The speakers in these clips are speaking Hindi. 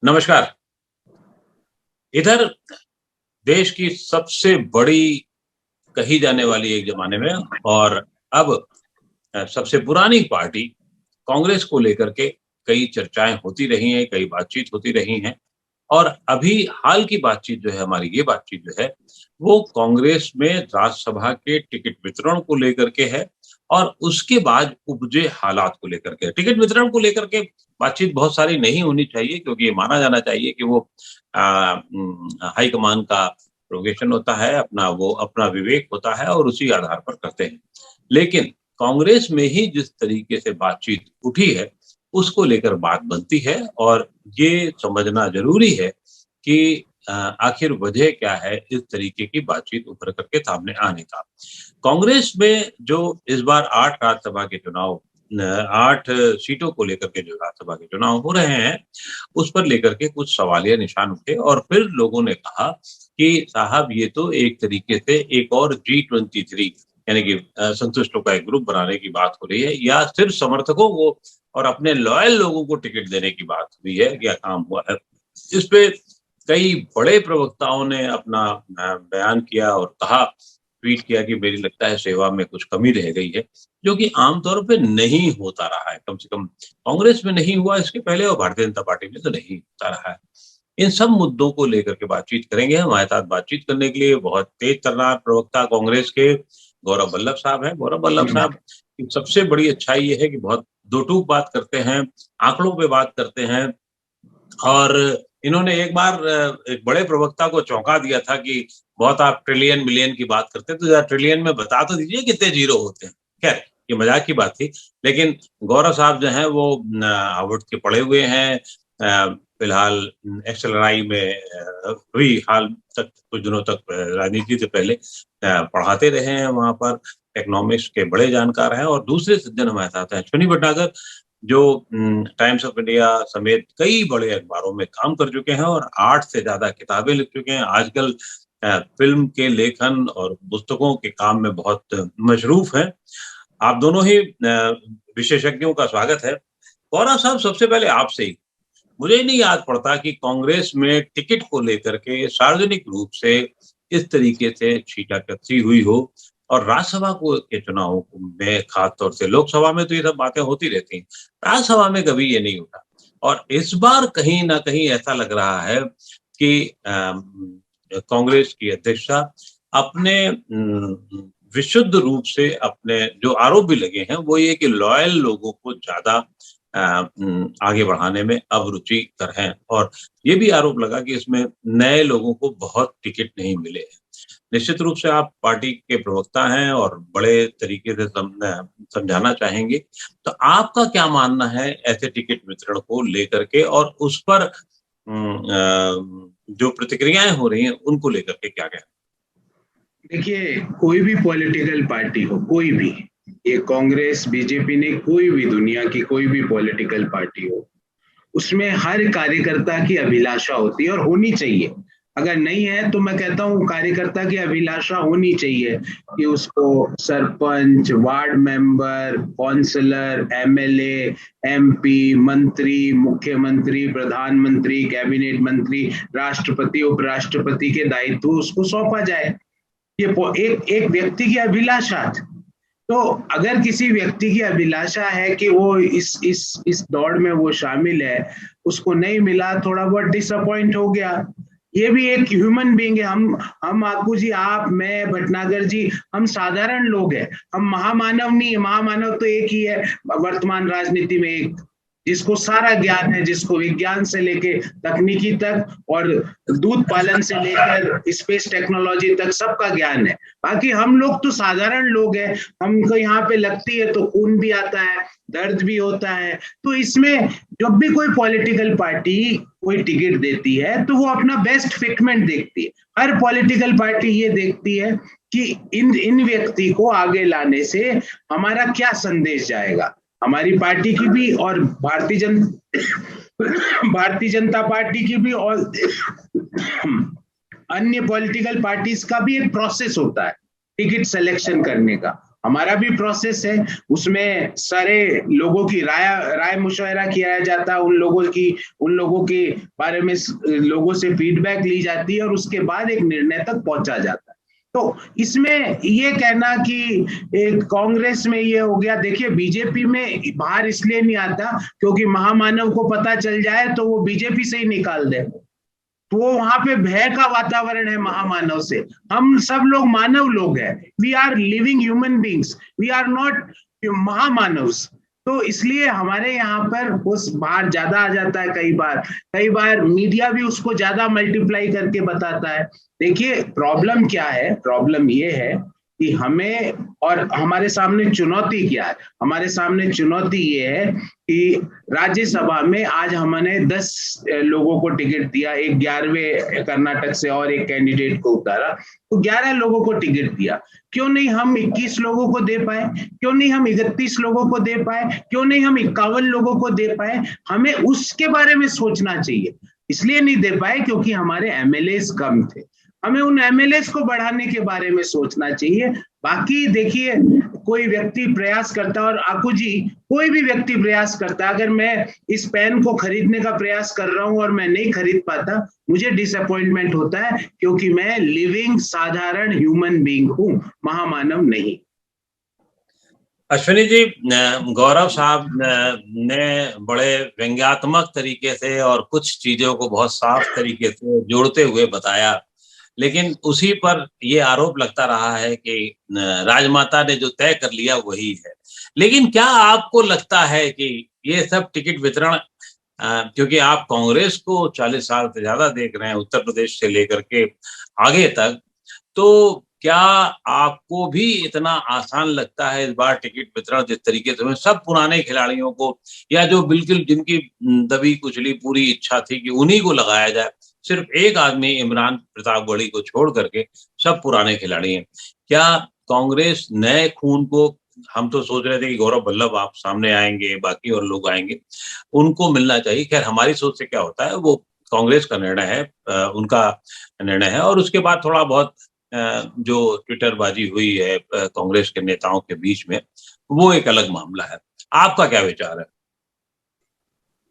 नमस्कार। इधर देश की सबसे बड़ी कही जाने वाली एक ज़माने में और अब सबसे पुरानी पार्टी कांग्रेस को लेकर के कई चर्चाएँ होती रही हैं, कई बातचीत होती रही हैं और अभी हाल की बातचीत जो है हमारी ये बातचीत जो है, वो कांग्रेस में राज्यसभा के टिकट वितरण को लेकर के है और उसके बाद उपजे हालात को लेकर के है। टिकट वितरण को लेकर के बातचीत बहुत सारी नहीं होनी चाहिए क्योंकि ये माना जाना चाहिए कि वो हाईकमान का प्रोगेशन होता है, वो अपना विवेक होता है और उसी आधार पर करते हैं। लेकिन कांग्रेस में ही जिस तरीके से बातचीत उठी है, उसको लेकर बात बनती है और ये समझना ज़रूरी है कि आखिर वजह क्या है इस तरीके की बातचीत उभर कर के सामने आने का। कांग्रेस में जो इस बार 8 राज्यसभा के चुनाव 8 सीटों को लेकर के जो राज्यसभा के चुनाव हो रहे हैं, उस पर लेकर के कुछ सवालिया निशान उठे और फिर लोगों ने कहा कि साहब ये तो एक तरीके से एक और G23 यानी कि संतुष्टों का एक ग्रुप बनाने की बात हो रही है या सिर्फ समर्थकों को और अपने लॉयल लोगों को टिकट देने की बात हुई है, क्या काम हुआ है। इस पे कई बड़े प्रवक्ताओं ने अपना बयान किया और कहा, ट्वीट किया कि मेरी लगता है सेवा में कुछ कमी रह गई है, जो कि आम तौर पे नहीं होता रहा है। कम से कम कांग्रेस में नहीं हुआ इसके पहले और भारतीय जनता पार्टी में तो नहीं होता रहा है। इन सब मुद्दों को लेकर के बातचीत करेंगे। हमारे साथ बातचीत करने के लिए बहुत तेज तर्रार प्रवक्ता कांग्रेस के गौरव वल्लभ साहब हैं। गौरव वल्लभ साहब की सबसे बड़ी अच्छाई ये है कि बहुत दो-टूक बात करते हैं, आंकड़ों पे बात करते हैं और इन्होंने एक बार एक बड़े प्रवक्ता को चौंका दिया था कि बहुत आप ट्रिलियन मिलियन की बात करते हैं, तो ज़रा ट्रिलियन में बता तो दीजिए कितने ज़ीरो होते हैं। खैर, ये मज़ाक की बात थी, लेकिन गौरव साहब जो हैं वो हार्वर्ड के पढ़े हुए हैं। फिलहाल एक्सएलआरआई में हुई हाल तक कुछ दिनों तक राजनीति से पहले पढ़ाते रहे हैं वहाँ पर, इकोनॉमिक्स के बड़े जानकार हैं और दूसरे सज्जन हमारे साथ हैं अश्विनी भटनागर जो टाइम्स ऑफ इंडिया समेत कई बड़े अखबारों में काम कर चुके हैं और 8 से ज़्यादा किताबें लिख चुके हैं। आजकल फ़िल्म के लेखन और पुस्तकों के काम में बहुत मशरूफ़ हैं। आप दोनों ही विशेषज्ञों का स्वागत है। गौरव साहब सबसे पहले आपसे ही, मुझे ही नहीं याद पड़ता कि कांग्रेस में टिकट को लेकर के सार्वजनिक रूप से इस तरीके से छींटाकशी हुई हो और राज्यसभा को के चुनाव में खास तौर से लोकसभा में तो ये सब बातें होती रहती हैं। राज्यसभा में कभी ये नहीं होता और इस बार कहीं न कहीं ऐसा लग रहा है कि कांग्रेस की अध्यक्षा अपने विशुद्ध रूप से अपने जो आरोप भी लगे हैं वो ये कि लॉयल लोगों को ज़्यादा आगे बढ़ाने में अब रुचिकर हैं और ये भी आरोप लगा कि इसमें नए लोगों को बहुत टिकट नहीं मिले हैं। निश्चित रूप से आप पार्टी के प्रवक्ता हैं और बड़े तरीके से समझाना चाहेंगे। तो आपका क्या मानना है ऐसे टिकट वितरण को लेकर के और उस पर जो प्रतिक्रियाएँ हो रही हैं उनको लेकर के क्या कहना? देखिए, कोई भी पॉलिटिकल पार्टी हो, कोई भी, ये कांग्रेस, बीजेपी नहीं, कोई भी दुनिया की कोई भी पॉलिटिकल पार्टी हो, उसमें हर कार्यकर्ता की अभिलाषा होती है और होनी चाहिए। अगर नहीं है तो मैं कहता हूँ कार्यकर्ता की अभिलाषा होनी चाहिए कि उसको sarpanch, ward member, councillor, MLA, MP, मंत्री, मुख्यमंत्री, प्रधानमंत्री, कैबिनेट मंत्री, राष्ट्रपति, उपराष्ट्रपति के दायित्व उसको सौंपा जाए। ये एक व्यक्ति की अभिलाषा है। तो अगर किसी व्यक्ति की अभिलाषा है कि वो इस दौड़ में वो शामिल है, उसको नहीं मिला, थोड़ा बहुत डिसअपॉइंट हो गया। ये भी एक ह्यूमन बीइंग है। हम आकू जी, आप, मैं, भटनागर जी, हम साधारण लोग हैं। हम महामानव नहीं है। महामानव तो एक ही है वर्तमान राजनीति में, एक जिसको सारा ज्ञान है, जिसको विज्ञान से लेके तकनीकी तक और दूध पालन से लेकर स्पेस टेक्नोलॉजी तक सबका ज्ञान है। बाकी हम लोग तो साधारण लोग हैं। हमको यहाँ पे लगती है तो खून भी आता है, दर्द भी होता है। तो इसमें जब भी कोई पॉलिटिकल पार्टी कोई टिकट देती है तो वो अपना बेस्ट फिटमेंट देखती है। हर पॉलिटिकल पार्टी ये देखती है कि इन व्यक्ति को आगे लाने से हमारा क्या संदेश जाएगा, हमारी पार्टी की भी और भारतीय जनता पार्टी की भी और अन्य पॉलिटिकल पार्टीज का भी एक प्रोसेस होता है टिकट सिलेक्शन करने का। हमारा भी प्रोसेस है, उसमें सारे लोगों की राय मशवरा किया जाता है, उन लोगों के बारे में लोगों से फीडबैक ली जाती है और उसके बाद एक निर्णय तक पहुंचा जाता है। तो इसमें ये कहना कि एक कांग्रेस में ये हो गया, देखिए बीजेपी में बाहर इसलिए नहीं आता क्योंकि महामानव को पता चल जाए तो वो बीजेपी से ही निकाल दे, तो वो वहां पे भय का वातावरण है महामानव से। हम सब लोग मानव लोग हैं, we are living human beings, we are not महामानव। तो इसलिए हमारे यहाँ पर वो बाहर ज्यादा आ जाता है, कई बार मीडिया भी उसको ज्यादा मल्टीप्लाई करके बताता है। देखिए प्रॉब्लम क्या है, प्रॉब्लम ये है कि हमें और हमारे सामने चुनौती क्या है, हमारे सामने चुनौती ये है कि राज्यसभा में आज हमने 10 लोगों को टिकट दिया, एक 11वें कर्नाटक से और एक कैंडिडेट को उतारा, तो 11 लोगों को टिकट दिया। क्यों नहीं हम 21 लोगों को दे पाए, क्यों नहीं हम 31 लोगों को दे पाए, क्यों नहीं हम 51 लोगों को दे पाए? हमें उसके बारे में सोचना चाहिए। इसलिए नहीं दे पाए क्योंकि हमारे एमएलएस कम थे, हमें उन एमएलएस को बढ़ाने के बारे में सोचना चाहिए। बाकी देखिए कोई व्यक्ति प्रयास करता है, और आकू जी कोई भी व्यक्ति प्रयास करता है, अगर मैं इस पेन को खरीदने का प्रयास कर रहा हूं और मैं नहीं खरीद पाता, मुझे डिसअपॉइंटमेंट होता है क्योंकि मैं लिविंग साधारण ह्यूमन बीइंग हूं, महामानव नहीं। अश्विनी जी, गौरव साहब ने बड़े व्यंग्यात्मक तरीके से और कुछ चीजों को बहुत साफ तरीके से जोड़ते हुए बताया, लेकिन उसी पर ये आरोप लगता रहा है कि राजमाता ने जो तय कर लिया वही है। लेकिन क्या आपको लगता है कि ये सब टिकट वितरण, क्योंकि आप कांग्रेस को 40 साल से ज्यादा देख रहे हैं, उत्तर प्रदेश से लेकर के आगे तक, तो क्या आपको भी इतना आसान लगता है इस बार टिकट वितरण, जिस तरीके से सब पुराने खिलाड़ियों को, या जो बिल्कुल जिनकी दबी कुचली पूरी इच्छा थी कि उन्हीं को लगाया जाए, सिर्फ एक आदमी इमरान प्रतापगढ़ी को छोड़ करके सब पुराने खिलाड़ी हैं? क्या कांग्रेस नए खून को, हम तो सोच रहे थे कि गौरव वल्लभ आप सामने आएंगे, बाकी और लोग आएंगे, उनको मिलना चाहिए। खैर हमारी सोच से क्या होता है वो कांग्रेस का निर्णय है, उनका निर्णय है, और उसके बाद थोड़ा बहुत जो ट्विटरबाजी हुई है कांग्रेस के नेताओं के बीच में, वो एक अलग मामला है। आपका क्या विचार है?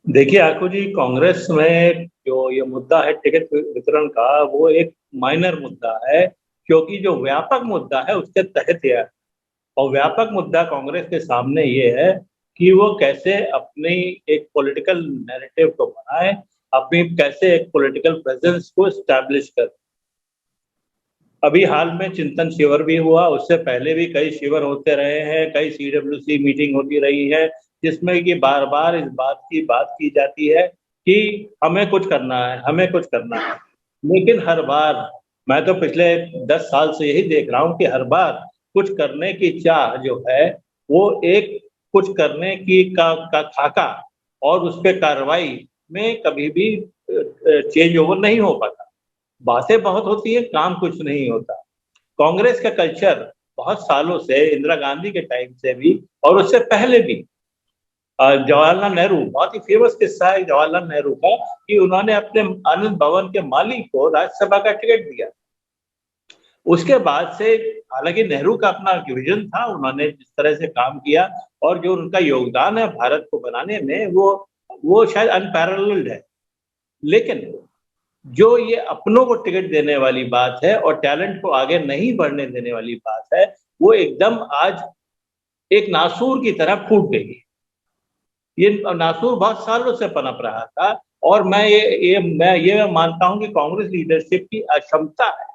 देखिए आकू जी, कांग्रेस में जो ये मुद्दा है टिकट वितरण का, वो एक माइनर मुद्दा है, क्योंकि जो व्यापक मुद्दा है उसके तहत है। और व्यापक मुद्दा कांग्रेस के सामने ये है कि वो कैसे अपनी एक पॉलिटिकल नैरेटिव को बनाए, अपनी कैसे एक पॉलिटिकल प्रेजेंस को एस्टैब्लिश करे। अभी हाल में चिंतन शिविर भी हुआ, उससे पहले भी कई शिविर होते रहे हैं, कई CWC मीटिंग होती रही है, जिसमें कि बार बार इस बात की जाती है कि हमें कुछ करना है, हमें कुछ करना है। लेकिन हर बार, मैं तो पिछले 10 साल से यही देख रहा हूँ कि हर बार कुछ करने की चाह जो है वो एक कुछ करने की का खाका और उस पर कार्रवाई में कभी भी चेंज ओवर नहीं हो पाता। बातें बहुत होती है, काम कुछ नहीं होता। कांग्रेस का कल्चर बहुत सालों से, इंदिरा गांधी के टाइम से भी और उससे पहले भी, जवाहरलाल नेहरू, बहुत ही फेमस किस्सा है जवाहरलाल नेहरू का कि उन्होंने अपने आनंद भवन के माली को राज्यसभा का टिकट दिया। उसके बाद से, हालांकि नेहरू का अपना विजन था, उन्होंने जिस तरह से काम किया और जो उनका योगदान है भारत को बनाने में, वो शायद अनपैरेलल्ड है। लेकिन जो ये अपनों को टिकट देने वाली बात है और टैलेंट को आगे नहीं बढ़ने देने वाली बात है, वो एकदम आज एक नासूर की तरह फूट गई। ये नासूर बहुत सालों से पनप रहा था, और मैं ये मानता हूं कि कांग्रेस लीडरशिप की अक्षमता है,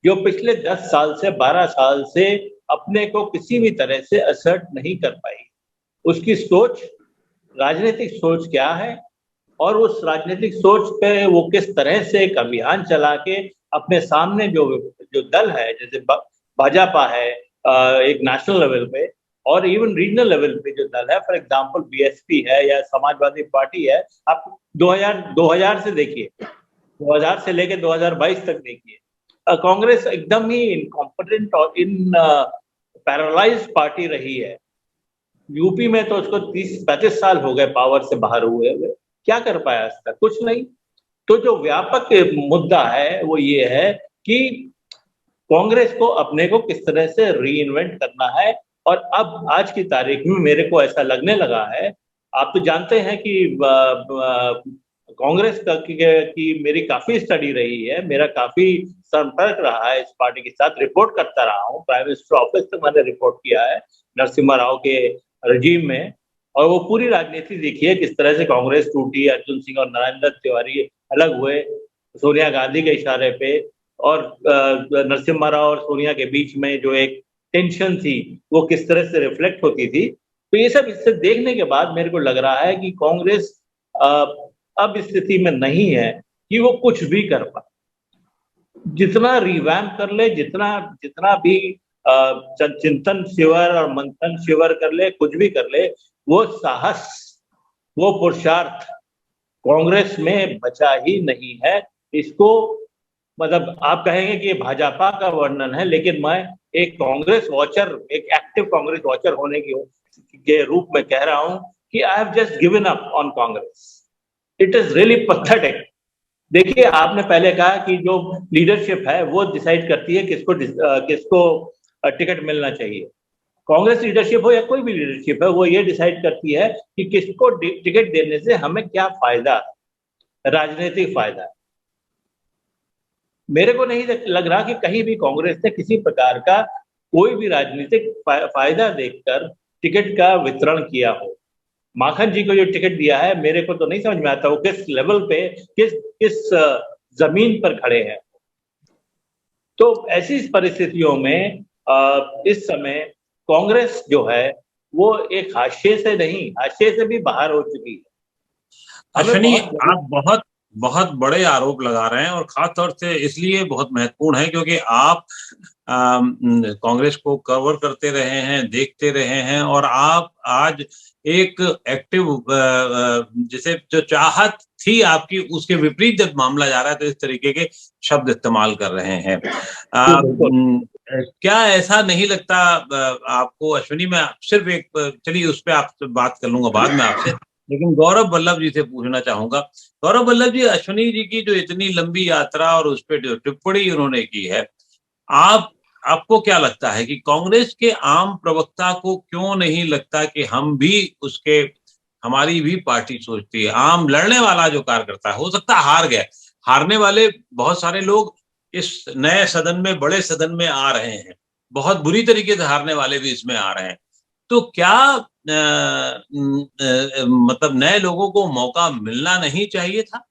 जो पिछले 10 साल से 12 साल से अपने को किसी भी तरह से असर्ट नहीं कर पाई। उसकी सोच, राजनीतिक सोच क्या है, और उस राजनीतिक सोच पे वो किस तरह से एक अभियान चला के अपने सामने जो दल है, जैसे भाजपा है एक नेशनल लेवल पे, और इवन रीजनल लेवल पे जो दल है, फॉर एग्जांपल BSP है या समाजवादी पार्टी है, आप 2000 से देखिए, 2000 से लेकर 2022 तक देखिए, कांग्रेस एकदम ही इनकॉम्पिटेंट और पैरालाइज्ड पार्टी रही है। यूपी में तो उसको 30-35 साल हो गए पावर से बाहर हुए, क्या कर पाया इसका? कुछ नहीं। तो जो व्यापक मुद्दा है वो ये है कि कांग्रेस को अपने को किस तरह से री इन्वेंट करना है। और अब आज की तारीख में मेरे को ऐसा लगने लगा है, आप तो जानते हैं कि कांग्रेस की मेरी काफी स्टडी रही है, मेरा काफी संपर्क रहा है इस पार्टी के साथ, रिपोर्ट करता रहा हूँ, प्राइम मिनिस्टर ऑफिस तक मैंने रिपोर्ट किया है नरसिम्हा राव के रजीम में। और वो पूरी राजनीति देखी है किस तरह से कांग्रेस टूटी, अर्जुन सिंह और नारायण दत्त तिवारी अलग हुए सोनिया गांधी के इशारे पे, और नरसिम्हा राव और सोनिया के बीच में जो एक टेंशन थी वो किस तरह से रिफ्लेक्ट होती थी। तो ये सब इससे देखने के बाद मेरे को लग रहा है कि कांग्रेस अब स्थिति में नहीं है कि वो कुछ भी कर पाए। जितना रिवैम्प कर ले, जितना भी चिंतन शिविर और मंथन शिविर कर ले, कुछ भी कर ले, वो साहस, वो पुरुषार्थ कांग्रेस में बचा ही नहीं है। इसको मतलब आप कहेंगे कि ये भाजपा का वर्णन है, लेकिन मैं एक कांग्रेस वॉचर, एक एक्टिव कांग्रेस वॉचर होने के रूप में कह रहा हूं कि I have just given up on Congress. It is really pathetic. देखिए, आपने पहले कहा कि जो लीडरशिप है वो डिसाइड करती है किसको टिकट मिलना चाहिए। कांग्रेस लीडरशिप हो या कोई भी लीडरशिप है, वो ये डिसाइड करती है कि किसको टिकट देने से हमें क्या फायदा, राजनीतिक फायदा है। मेरे को नहीं लग रहा कि कहीं भी कांग्रेस ने किसी प्रकार का कोई भी राजनीतिक फायदा देखकर टिकट का वितरण किया हो। माखन जी को जो टिकट दिया है, मेरे को तो नहीं समझ में आता वो किस लेवल पे, किस जमीन पर खड़े हैं। तो ऐसी परिस्थितियों में इस समय कांग्रेस जो है वो एक हाशिए से नहीं, हाशिए से भी बाहर हो चुकी है। अश्विनी, आप बहुत बड़े आरोप लगा रहे हैं, और खास तौर से इसलिए बहुत महत्वपूर्ण है क्योंकि आप कांग्रेस को कवर करते रहे हैं, देखते रहे हैं, और आप आज एक एक्टिव जिसे जो चाहत थी आपकी उसके विपरीत जब मामला जा रहा है तो इस तरीके के शब्द इस्तेमाल कर रहे हैं। क्या ऐसा नहीं लगता आपको अश्विनी? मैं सिर्फ एक, चलिए उस पर आप बात कर लूंगा बाद में आपसे, लेकिन गौरव वल्लभ जी से पूछना चाहूंगा। गौरव वल्लभ जी, अश्विनी जी की जो इतनी लंबी यात्रा और उस पर जो टिप्पणी उन्होंने की है, आपको क्या लगता है कि कांग्रेस के आम प्रवक्ता को क्यों नहीं लगता कि हमारी भी पार्टी सोचती है? आम लड़ने वाला जो कार्यकर्ता हो सकता है हार गया, हारने वाले बहुत सारे लोग इस नए सदन में, बड़े सदन में आ रहे हैं, बहुत बुरी तरीके से हारने वाले भी इसमें आ रहे हैं। तो क्या मतलब नए लोगों को मौका मिलना नहीं चाहिए था?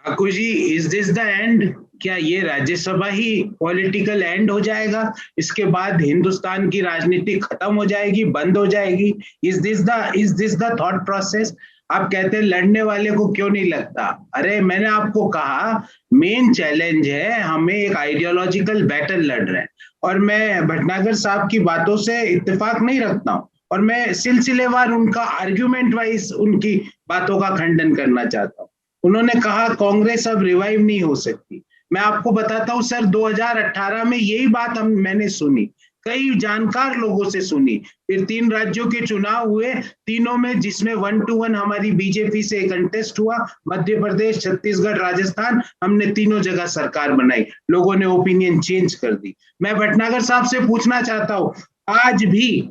आकू जी, इज दिस द एंड? क्या ये राज्यसभा ही पॉलिटिकल एंड हो जाएगा? इसके बाद हिंदुस्तान की राजनीति खत्म हो जाएगी, बंद हो जाएगी? Is this the thought process? आप कहते हैं लड़ने वाले को क्यों नहीं लगता? अरे मैंने आपको कहा मेन चैलेंज है, हमें एक आइडियोलॉजिकल बैटल लड़ रहे हैं, और मैं भटनागर साहब की बातों से इत्तेफाक नहीं रखता हूं, और मैं सिलसिलेवार उनका आर्ग्यूमेंट वाइज उनकी बातों का खंडन करना चाहता हूं। उन्होंने कहा कांग्रेस अब रिवाइव नहीं हो सकती। मैं आपको बताता हूं सर, 2018 में यही बात मैंने सुनी, कई जानकार लोगों से सुनी। फिर 3 राज्यों के चुनाव हुए, तीनों में जिसमें 1-1 हमारी बीजेपी से कंटेस्ट हुआ, मध्य प्रदेश, छत्तीसगढ़, राजस्थान, हमने तीनों जगह सरकार बनाई, लोगों ने ओपिनियन चेंज कर दी। मैं भटनागर साहब से पूछना चाहता हूं, आज भी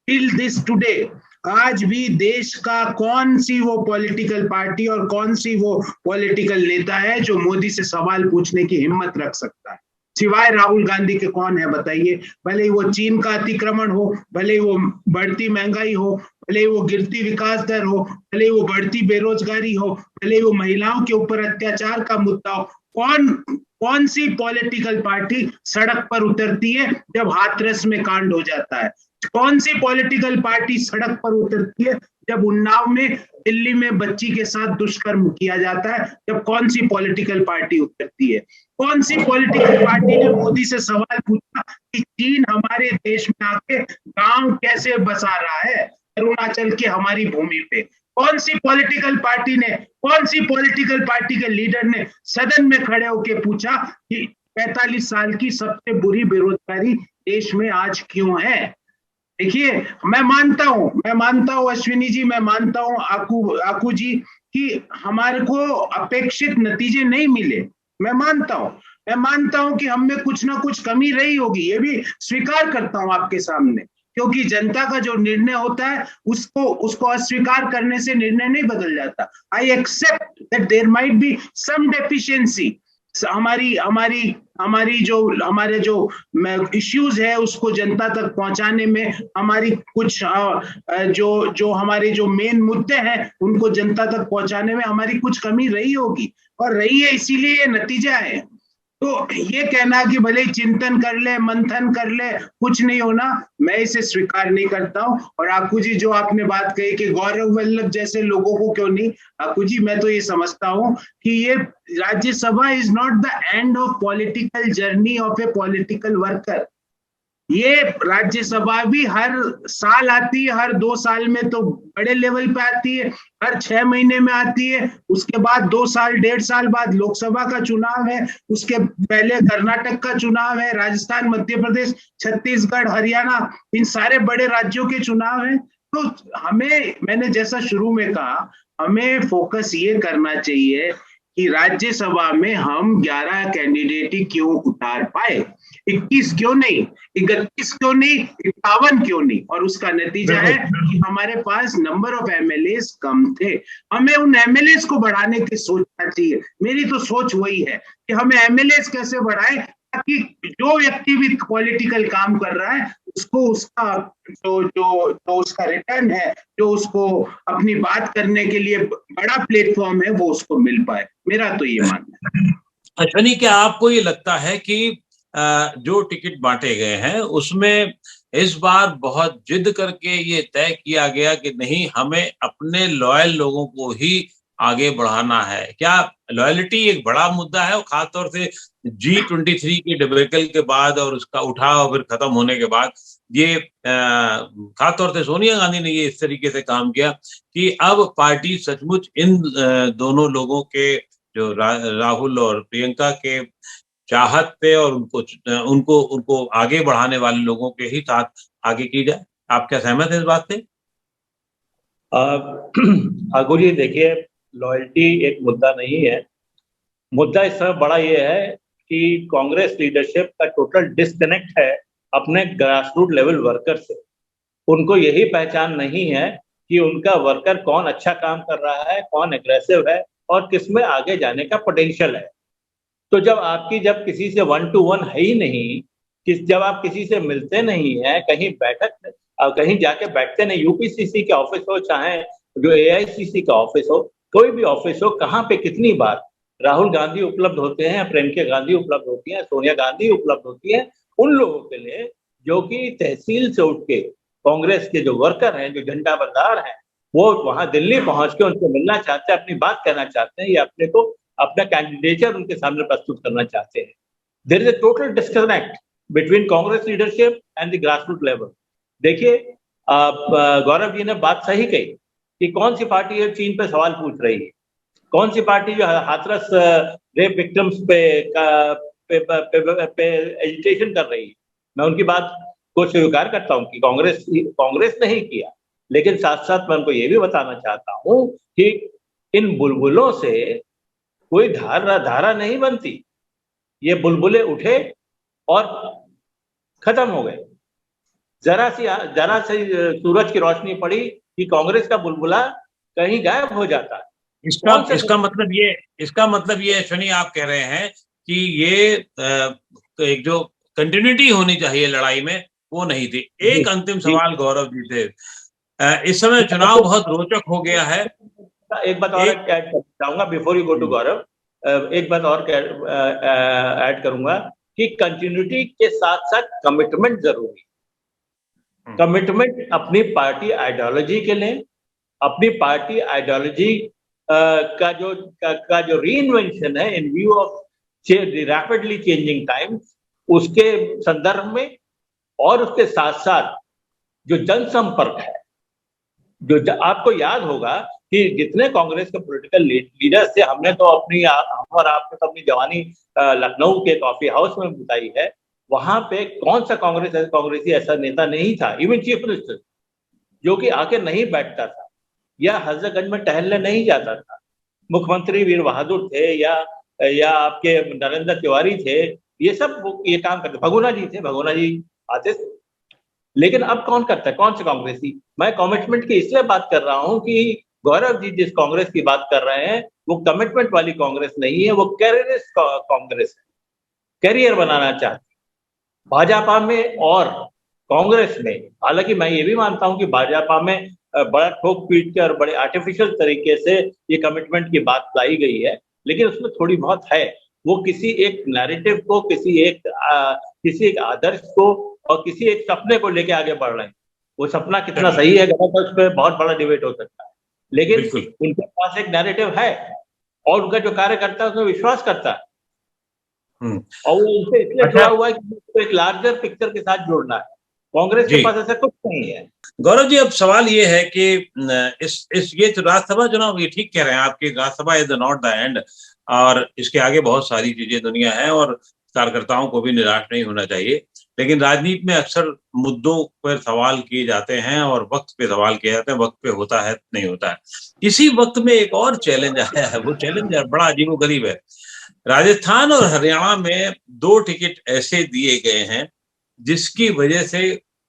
टिल दिस टुडे, आज भी देश का कौन सी वो पॉलिटिकल पार्टी और कौन सी वो पॉलिटिकल नेता है जो मोदी से सवाल पूछने की हिम्मत रख सकता है? सिवाय राहुल गांधी के कौन है बताइए? भले ही वो चीन का अतिक्रमण हो, भले ही वो बढ़ती महंगाई हो, भले ही वो गिरती विकास दर हो, भले ही वो बढ़ती बेरोजगारी हो, भले ही वो महिलाओं के ऊपर अत्याचार का मुद्दा हो, कौन सी पॉलिटिकल पार्टी सड़क पर उतरती है जब हाथरस में कांड हो जाता है? कौन सी पॉलिटिकल पार्टी सड़क पर उतरती है जब उन्नाव में, दिल्ली में बच्ची के साथ दुष्कर्म किया जाता है? जब कौन सी पॉलिटिकल पार्टी उतरती है? कौन सी पॉलिटिकल पार्टी ने मोदी से सवाल पूछा कि चीन हमारे देश में आके गांव कैसे बसा रहा है अरुणाचल की हमारी भूमि पे? कौन सी पॉलिटिकल पार्टी ने, कौन सी पॉलिटिकल पार्टी के लीडर ने सदन में खड़े होकर पूछा कि 45 साल की सबसे बुरी बेरोजगारी देश में आज क्यों है? देखिए, मैं मानता हूं अश्विनी जी, मैं मानता हूं आकू जी कि हमारे को अपेक्षित नतीजे नहीं मिले, मैं मानता हूं, मैं मानता हूं कि हम में कुछ ना कुछ कमी रही होगी, ये भी स्वीकार करता हूं आपके सामने, क्योंकि जनता का जो निर्णय होता है उसको अस्वीकार करने से निर्णय नहीं बदल जाता। I accept that there might be some deficiency, हमारी हमारी हमारे जो इश्यूज है उसको जनता तक पहुंचाने में, हमारी कुछ जो हमारे जो मेन मुद्दे हैं उनको जनता तक पहुंचाने में हमारी कुछ कमी रही होगी, और रही है, इसीलिए ये नतीजा है। तो ये कहना कि भले चिंतन कर ले, मंथन कर ले, कुछ नहीं होना, मैं इसे स्वीकार नहीं करता हूं। और आकू जी, जो आपने बात कही कि गौरव वल्लभ जैसे लोगों को क्यों नहीं, आकू जी मैं तो ये समझता हूं कि ये Rajya Sabha is not the end of political journey of A political worker. ये राज्यसभा भी हर साल आती है, हर 2 साल में तो बड़े लेवल पे आती है, हर 6 महीने में आती है, उसके बाद 2 साल 1.5 साल बाद लोकसभा का चुनाव है, उसके पहले कर्नाटक का चुनाव है, राजस्थान, मध्य प्रदेश, छत्तीसगढ़, हरियाणा, इन सारे बड़े राज्यों के चुनाव है। तो हमें, मैंने जैसा शुरू में कहा, हमें फोकस ये करना चाहिए कि राज्यसभा में हम 11 कैंडिडेट ही क्यों उतार पाए, 21 क्यों नहीं, 31 क्यों नहीं, 51 क्यों नहीं, और उसका नतीजा है कि हमारे पास नंबर ऑफ एमएलए कम थे। हमें उन एमएलए को बढ़ाने की सोचना चाहिए। मेरी तो सोच वही है कि हमें एमएलए कैसे बढ़ाएं ताकि जो व्यक्ति भी पॉलिटिकल काम कर रहा है उसको उसका जो उसका रिटर्न है, जो उसको अपनी बात करने के लिए बड़ा प्लेटफॉर्म है, वो उसको मिल पाए। मेरा तो ये मानना है। अश्विनी, क्या आपको ये लगता है कि जो टिकट बांटे गए हैं उसमें इस बार बहुत जिद करके ये तय किया गया कि नहीं, हमें अपने लॉयल लोगों को ही आगे बढ़ाना है? क्या लॉयल्टी एक बड़ा मुद्दा है, और खासतौर से G23 के डिबेकल के बाद और उसका उठाव फिर खत्म होने के बाद ये खासतौर से सोनिया गांधी ने ये इस तरीके से काम किया कि अब पार्टी सचमुच इन दोनों लोगों के, जो राहुल और प्रियंका के चाहत पे और उनको आगे बढ़ाने वाले लोगों के ही साथ आगे की जाए। आप क्या सहमत हैं इस बात से? आगू जी देखिए, लॉयल्टी एक मुद्दा नहीं है। मुद्दा इस समय बड़ा ये है कि कांग्रेस लीडरशिप का टोटल डिस्कनेक्ट है अपने ग्रासरूट लेवल वर्कर से। उनको यही पहचान नहीं है कि उनका वर्कर कौन अच्छा काम कर रहा है, कौन एग्रेसिव है और किसमें आगे जाने का पोटेंशियल है। तो जब किसी से 1 to 1 है ही नहीं, जब आप किसी से मिलते नहीं है, कहीं जाके बैठते नहीं, यूपीसीसी के ऑफिस हो चाहे जो एआईसीसी का ऑफिस हो, कोई भी ऑफिस हो, कहाँ पे कितनी बार राहुल गांधी उपलब्ध होते हैं, प्रियंका गांधी उपलब्ध होती हैं, सोनिया गांधी उपलब्ध होती है उन लोगों के लिए जो कि तहसील से उठ के कांग्रेस के जो वर्कर हैं, जो झंडा बरदार हैं, वो वहां दिल्ली पहुंच के उनसे मिलना चाहते हैं, अपनी बात कहना चाहते हैं या अपना कैंडिडेचर उनके सामने प्रस्तुत करना चाहते हैं। There is a total disconnect between Congress leadership and the grassroot level. देखिए, गौरव जी ने बात सही कही कि कौन सी पार्टी है चीन पे सवाल पूछ रही है, कौन सी पार्टी जो हाथरस रेप विक्टिम्स पे एजिटेशन कर रही है। मैं उनकी बात को स्वीकार करता हूं कि कांग्रेस नहीं किया, लेकिन साथ साथ मैं उनको ये भी बताना चाहता हूं कि इन बुलबुलों से कोई धारा नहीं बनती। ये बुलबुले उठे और खत्म हो गए। जरा सी सूरज की रोशनी पड़ी कि कांग्रेस का बुलबुला कहीं गायब हो जाता है। इसका मतलब ये अश्विनी, आप कह रहे हैं कि ये एक जो कंटिन्यूटी होनी चाहिए लड़ाई में वो नहीं थी। एक अंतिम सवाल गौरव जी से, इस समय चुनाव बहुत रोचक हो गया है। एक बात और ऐड करना चाहूंगा बिफोर यू गो टू गौरव, एक बात और ऐड करूंगा कि कंटिन्यूटी के साथ साथ कमिटमेंट जरूरी है। कमिटमेंट अपनी पार्टी आइडियोलॉजी के लिए, अपनी पार्टी आइडियोलॉजी का जो रीइन्वेंशन है इन view of rapidly changing times, उसके संदर्भ में, और उसके साथ साथ जो जनसंपर्क है, जो आपको याद होगा कि जितने कांग्रेस के पॉलिटिकल लीडर्स थे, हम और आपने तो अपनी जवानी लखनऊ के कॉफी हाउस में बिताई है। वहां पे कौन सा कांग्रेसी ऐसा नेता नहीं था, इवन चीफ मिनिस्टर, जो कि आके नहीं बैठता था या हजरतगंज में टहलने नहीं जाता था। मुख्यमंत्री वीर बहादुर थे या या आपके नरेंद्र तिवारी थे, ये सब ये काम करते, भगोना जी थे, भगोना जी आते थे। लेकिन अब कौन करता है, कौन से कांग्रेसी? मैं कमिटमेंट की इसलिए बात कर रहा हूं कि गौरव जी जिस कांग्रेस की बात कर रहे हैं वो कमिटमेंट वाली कांग्रेस नहीं है, वो कैरियरिस्ट कांग्रेस है, कैरियर बनाना चाहती है। भाजपा में और कांग्रेस में, हालांकि मैं ये भी मानता हूं कि भाजपा में बड़ा ठोक पीट के और बड़े आर्टिफिशियल तरीके से ये कमिटमेंट की बात लाई गई है, लेकिन उसमें थोड़ी बहुत है। वो किसी एक नैरेटिव को, किसी एक आदर्श को और किसी एक सपने को लेके आगे बढ़ रहे हैं। वो सपना कितना सही है गलत है उस पर बहुत बड़ा डिबेट हो सकता है, लेकिन बिल्कुल। उनके पास एक नैरेटिव है और उनका जो कार्यकर्ता है उसमें विश्वास करता है, और वो उनसे इसलिए जुड़ा अच्छा हुआ है कि उसको एक लार्जर पिक्चर के साथ जोड़ना है। कांग्रेस के जी, पास ऐसा कुछ नहीं है। गौरव जी, अब सवाल ये है कि इस ये जो राज्यसभा चुनाव, ये ठीक कह रहे हैं आपके, Rajya Sabha is not the end, और इसके आगे बहुत सारी चीजें दुनिया है और कार्यकर्ताओं को भी निराश नहीं होना चाहिए। लेकिन राजनीति में अक्सर मुद्दों पर सवाल किए जाते हैं और वक्त पे सवाल किए जाते हैं, वक्त पे होता है नहीं होता है। इसी वक्त में एक और चैलेंज आया है, वो चैलेंज बड़ा अजीबोगरीब है। राजस्थान और हरियाणा में 2 टिकट ऐसे दिए गए हैं जिसकी वजह से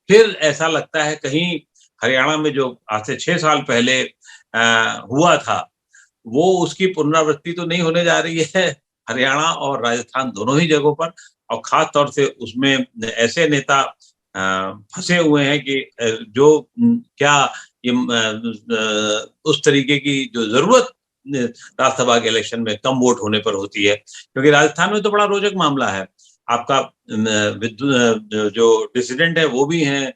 फिर ऐसा लगता है कहीं हरियाणा में जो आज से 6 साल पहले हुआ था, वो उसकी पुनरावृत्ति तो नहीं होने जा रही है हरियाणा और राजस्थान दोनों ही जगहों पर। और खास तौर से उसमें ऐसे नेता फंसे हुए हैं कि जो क्या ये उस तरीके की जो जरूरत राज्यसभा के इलेक्शन में कम वोट होने पर होती है, क्योंकि राजस्थान में तो बड़ा रोचक मामला है। आपका जो डिसिडेंट है वो भी हैं,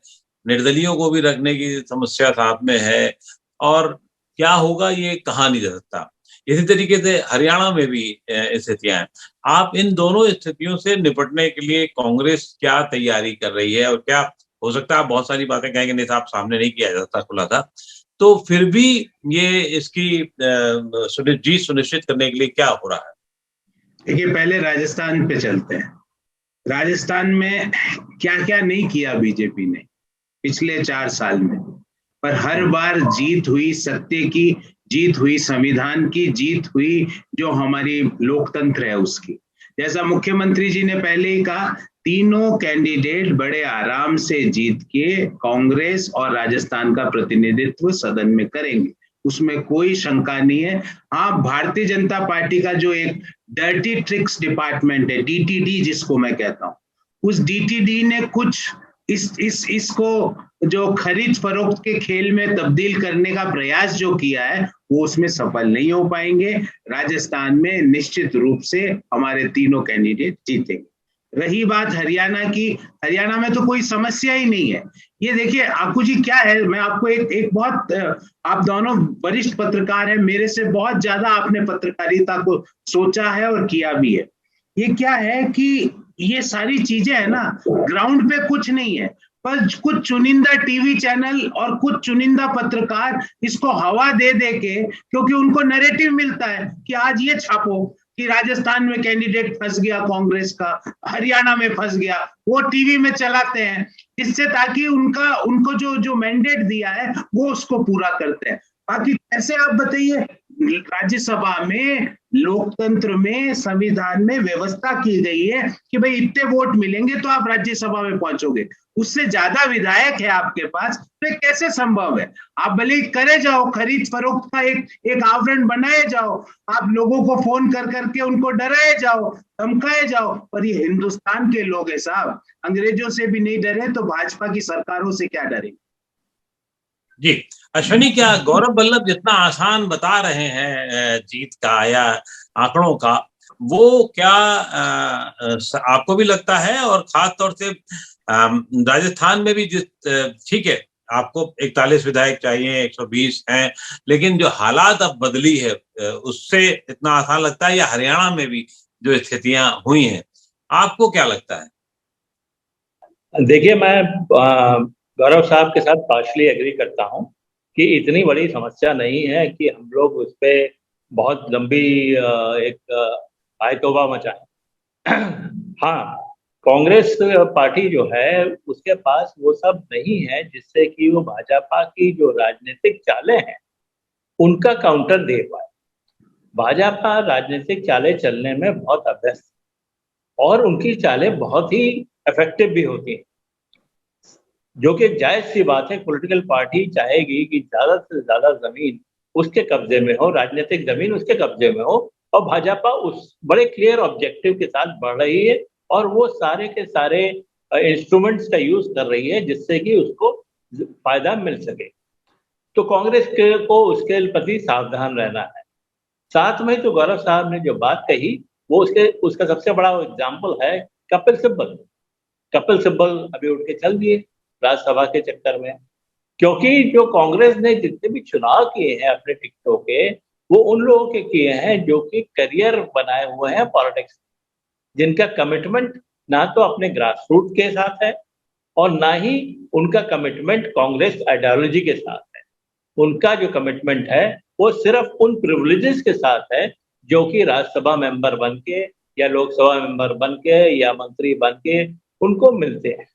निर्दलियों को भी रखने की समस्या साथ में है, और क्या होगा ये कहा नहीं जा सकता। इसी तरीके से हरियाणा में भी स्थितियां हैं। आप इन दोनों स्थितियों से निपटने के लिए कांग्रेस क्या तैयारी कर रही है, और क्या हो सकता है आप बहुत सारी बातें कहेंगे नहीं साहब सामने नहीं किया जाता खुला था, तो फिर भी ये इसकी जीत सुनिश्चित करने के लिए क्या हो रहा है? देखिए, पहले राजस्थान पे चलते हैं। राजस्थान में क्या क्या नहीं किया बीजेपी ने पिछले 4 साल में, पर हर बार जीत हुई, सत्य की जीत हुई, संविधान की जीत हुई, जो हमारी लोकतंत्र है उसकी। जैसा मुख्यमंत्री जी ने पहले ही कहा, तीनों कैंडिडेट बड़े आराम से जीत के कांग्रेस और राजस्थान का प्रतिनिधित्व सदन में करेंगे, उसमें कोई शंका नहीं है। हाँ, भारतीय जनता पार्टी का जो एक डर्टी ट्रिक्स डिपार्टमेंट है, डीटीडी जिसको मैं कहता हूँ, उस डीटीडी ने कुछ इसको जो खरीद फरोख्त के खेल में तब्दील करने का प्रयास जो किया है, वो उसमें सफल नहीं हो पाएंगे। राजस्थान में निश्चित रूप से हमारे तीनों कैंडिडेट जीतेंगे। रही बात हरियाणा की, हरियाणा में तो कोई समस्या ही नहीं है। ये देखिए आकू जी, क्या है, मैं आपको एक बहुत, आप दोनों वरिष्ठ पत्रकार हैं, मेरे से बहुत ज्यादा आपने पत्रकारिता को सोचा है और किया भी है। ये क्या है कि ये सारी चीजें है ना, ग्राउंड पे कुछ नहीं है, पर कुछ चुनिंदा टीवी चैनल और कुछ चुनिंदा पत्रकार इसको हवा दे दे के, क्योंकि उनको नैरेटिव मिलता है कि आज ये छापो कि राजस्थान में कैंडिडेट फंस गया कांग्रेस का, हरियाणा में फंस गया, वो टीवी में चलाते हैं, इससे ताकि उनको जो मैंडेट दिया है वो उसको पूरा करते हैं। बाकी कैसे, आप बताइए, राज्यसभा में, लोकतंत्र में, संविधान में व्यवस्था की गई है कि भाई इतने वोट मिलेंगे तो आप राज्यसभा में पहुंचोगे, उससे ज्यादा विधायक है आपके पास, तो कैसे संभव है? आप भले करे जाओ, खरीद फरोख्त का एक आवरण बनाए जाओ, आप लोगों को फोन कर करके उनको डराए जाओ, धमकाए जाओ, पर ये हिंदुस्तान के लोग हैं साहब, अंग्रेजों से भी नहीं डरे तो भाजपा की सरकारों से क्या डरेंगे? जी, अश्विनी, क्या गौरव वल्लभ जितना आसान बता रहे हैं जीत का या आंकड़ों का, वो क्या आपको भी लगता है? और खास तौर से राजस्थान में भी ठीक है, आपको 41 विधायक चाहिए, 120 हैं, लेकिन जो हालात अब बदली है उससे इतना आसान लगता है, या हरियाणा में भी जो स्थितियां हुई हैं, आपको क्या लगता है? देखिए, मैं गौरव साहब के साथ पार्शली एग्री करता हूं कि इतनी बड़ी समस्या नहीं है कि हम लोग उस पर बहुत लंबी एक आयतोबा मचाएं। हाँ, कांग्रेस पार्टी जो है उसके पास वो सब नहीं है जिससे कि वो भाजपा की जो राजनीतिक चालें हैं उनका काउंटर दे पाए। भाजपा राजनीतिक चालें चलने में बहुत अभ्यस्त और उनकी चालें बहुत ही इफेक्टिव भी होती हैं, जो कि जायज सी बात है। पॉलिटिकल पार्टी चाहेगी कि ज्यादा से ज्यादा जमीन उसके कब्जे में हो, राजनीतिक जमीन उसके कब्जे में हो, और भाजपा उस बड़े क्लियर ऑब्जेक्टिव के साथ बढ़ रही है और वो सारे के सारे इंस्ट्रूमेंट्स का यूज कर रही है जिससे कि उसको फायदा मिल सके। तो कांग्रेस को उसके प्रति सावधान रहना है। साथ में जो गौरव साहब ने जो बात कही वो उसका सबसे बड़ा एग्जाम्पल है कपिल सिब्बल। कपिल सिब्बल अभी उठ के चल दिए राज्यसभा के चक्कर में, क्योंकि जो कांग्रेस ने जितने भी चुनाव किए हैं अपने टिकटों के, वो उन लोगों के किए हैं जो कि करियर बनाए हुए हैं पॉलिटिक्स, जिनका कमिटमेंट ना तो अपने ग्रास रूट के साथ है और ना ही उनका कमिटमेंट कांग्रेस आइडियोलॉजी के साथ है। उनका जो कमिटमेंट है वो सिर्फ उन प्रिविलेजेस के साथ है जो कि राज्यसभा मेंबर बन के या लोकसभा मेंबर बन के या मंत्री बन के उनको मिलते हैं।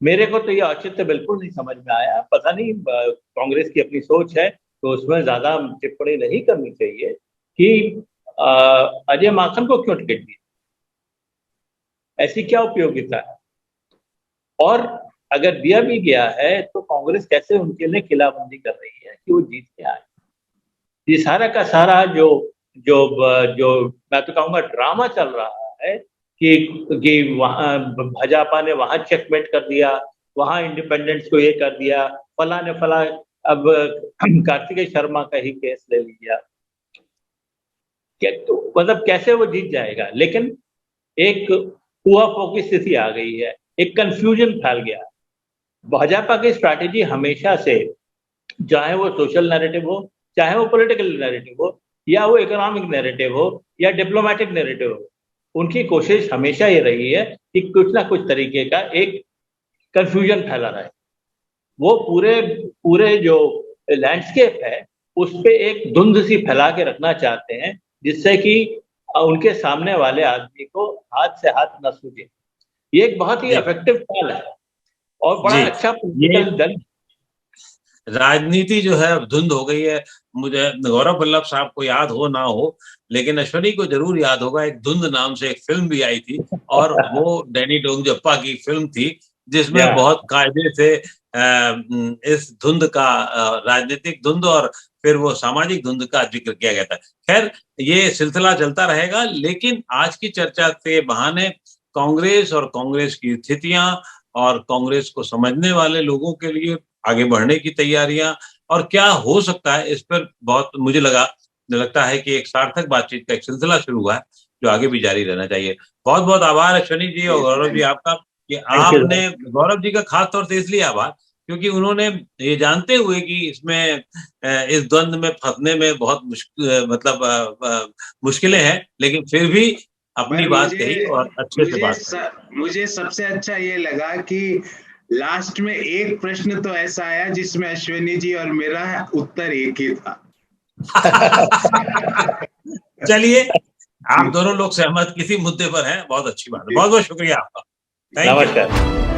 मेरे को तो ये औचित्य बिल्कुल नहीं समझ में आया। पता नहीं कांग्रेस की अपनी सोच है तो उसमें ज्यादा टिप्पणी नहीं करनी चाहिए कि अजय माकन को क्यों टिकट दिया, ऐसी क्या उपयोगिता है, और अगर दिया भी गया है तो कांग्रेस कैसे उनके लिए किलाबंदी कर रही है कि वो जीत के आए। ये सारा का सारा जो जो जो मैं तो कहूंगा ड्रामा चल रहा है कि वहां भाजपा ने वहां चेकमेट कर दिया, वहां इंडिपेंडेंट्स को ये कर दिया, फला ने फला, अब कार्तिकेय शर्मा का ही केस ले लिया, तो मतलब कैसे वो जीत जाएगा। लेकिन एक कुआपो की स्थिति आ गई है, एक कंफ्यूजन फैल गया। भाजपा की स्ट्रैटेजी हमेशा से, चाहे वो सोशल नैरेटिव हो, चाहे वो पॉलिटिकल नैरेटिव हो, या वो इकोनॉमिक नैरेटिव हो, या डिप्लोमेटिक नैरेटिव हो, उनकी कोशिश हमेशा ये रही है कि कुछ ना कुछ तरीके का एक कंफ्यूजन फैला रहे। वो पूरे पूरे जो लैंडस्केप है उस पे एक धुंध सी फैला के रखना चाहते हैं जिससे कि उनके सामने वाले आदमी को हाथ से हाथ न सूझे। ये एक बहुत ही जी इफेक्टिव चाल है और बड़ा जी, अच्छा ये पॉलिटिकल दल। राजनीति जो है अब धुंध हो गई है। मुझे गौरव वल्लभ साहब को याद हो ना हो, लेकिन अश्वनी को जरूर याद होगा, एक धुंध नाम से एक फिल्म भी आई थी और वो डैनी डोंगजप्पा की फिल्म थी जिसमें या बहुत कायदे से इस धुंध का, राजनीतिक धुंध और फिर वो सामाजिक धुंध का जिक्र किया गया था। खैर, ये सिलसिला चलता रहेगा, लेकिन आज की चर्चा के बहाने कांग्रेस और कांग्रेस की स्थितियां और कांग्रेस को समझने वाले लोगों के लिए आगे बढ़ने की तैयारियां और क्या हो सकता है, इस पर बहुत मुझे लगता है कि एक सार्थक बातचीत का एक सिलसिला शुरू हुआ है जो आगे भी जारी रहना चाहिए। बहुत बहुत आभार अश्वनी जी और गौरव जी आपका कि थैंक यू। आपने, गौरव जी का खास तौर से इसलिए आभार क्योंकि उन्होंने ये जानते हुए कि इसमें इस द्वंद में फंसने में बहुत मुश्किलें हैं, लेकिन फिर भी अपनी पर बात कही और अच्छे से बात कही। मुझे सबसे अच्छा ये लगा कि लास्ट में एक प्रश्न तो ऐसा आया जिसमें अश्विनी जी और मेरा उत्तर एक ही था। चलिए, आप दोनों लोग सहमत किसी मुद्दे पर हैं, बहुत अच्छी बात है। बहुत बहुत शुक्रिया आपका। Thank you. नमस्कार।